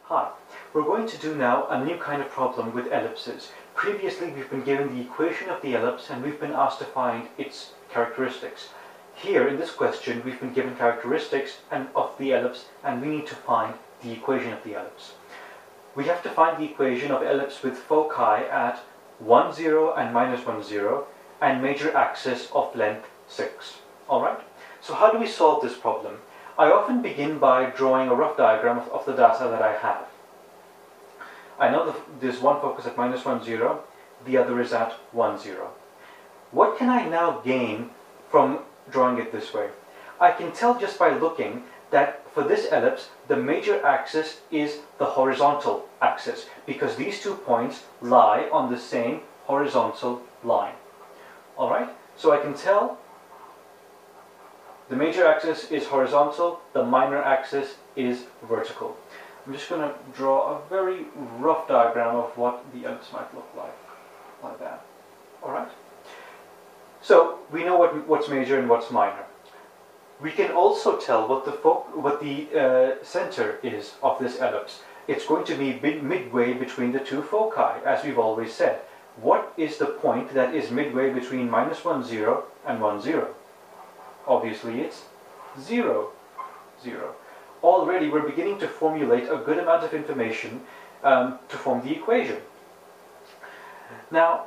Hi, we're going to do now a new kind of problem with ellipses. Previously we've been given the equation of the ellipse and we've been asked to find its characteristics. Here in this question we've been given characteristics of the ellipse and we need to find the equation of the ellipse. We have to find the equation of ellipse with foci at 1, 0 and minus 1, 0 and major axis of length 6. Alright, so how do we solve this problem? I often begin by drawing a rough diagram of the data that I have. I know there's one focus at minus 1, 0, the other is at 1, 0. What can I now gain from drawing it this way? I can tell just by looking that for this ellipse, the major axis is the horizontal axis because these 2 points lie on the same horizontal line. Alright, so I can tell the major axis is horizontal, the minor axis is vertical. I'm just going to draw a very rough diagram of what the ellipse might look like that. Alright? So, we know what's major and what's minor. We can also tell what the center is of this ellipse. It's going to be midway between the 2 foci, as we've always said. What is the point that is midway between minus 1, 0 and 1, 0? Obviously it's 0, 0. Already we're beginning to formulate a good amount of information to form the equation. Now,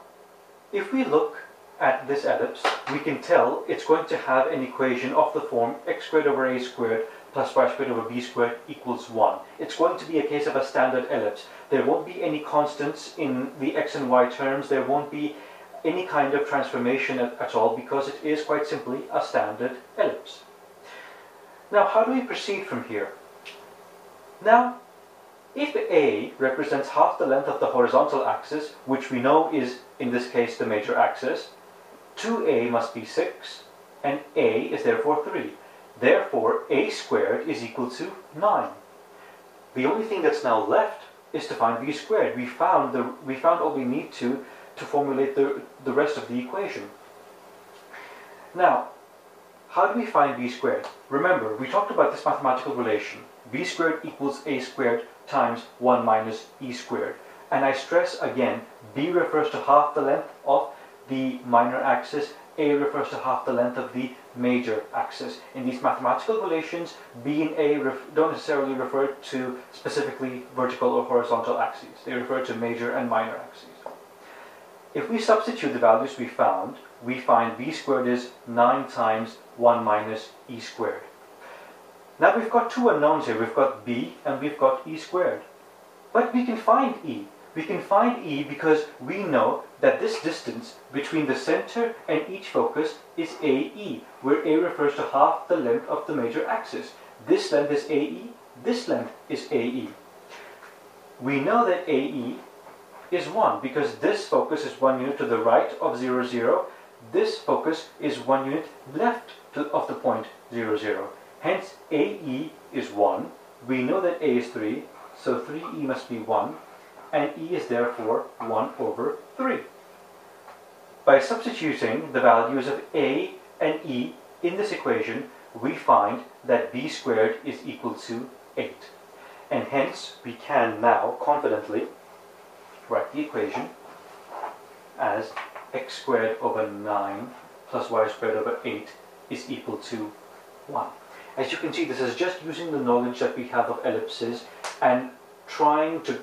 if we look at this ellipse, we can tell it's going to have an equation of the form x squared over a squared plus y squared over b squared equals 1. It's going to be a case of a standard ellipse. There won't be any constants in the x and y terms. There won't be any kind of transformation at all because it is quite simply a standard ellipse. Now, how do we proceed from here? Now, if A represents half the length of the horizontal axis, which we know is, in this case, the major axis, 2A must be 6, and A is therefore 3. Therefore, A squared is equal to 9. The only thing that's now left is to find B squared. We found all we need to formulate the rest of the equation. Now, how do we find B squared? Remember, we talked about this mathematical relation. B squared equals A squared times 1 minus E squared. And I stress again, B refers to half the length of the minor axis, A refers to half the length of the major axis. In these mathematical relations, B and A don't necessarily refer to specifically vertical or horizontal axes. They refer to major and minor axes. If we substitute the values we find B squared is 9 times 1 minus E squared. Now we've got 2 unknowns here. We've got B and we've got E squared. But we can find E. We can find E because we know that this distance between the center and each focus is AE, where A refers to half the length of the major axis. This length is AE, this length is AE. We know that AE is 1 because this focus is 1 unit to the right of 0, 0. This focus is 1 unit left of the point 0, 0. Hence AE is 1. We know that A is 3, so 3E must be 1, and E is therefore 1 over 3. By substituting the values of A and E in this equation, we find that B squared is equal to 8. And hence we can now confidently write the equation as x squared over 9 plus y squared over 8 is equal to 1. As you can see, this is just using the knowledge that we have of ellipses and trying to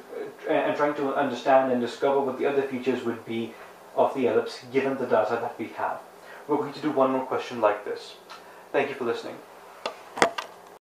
understand and discover what the other features would be of the ellipse given the data that we have. We're going to do one more question like this. Thank you for listening.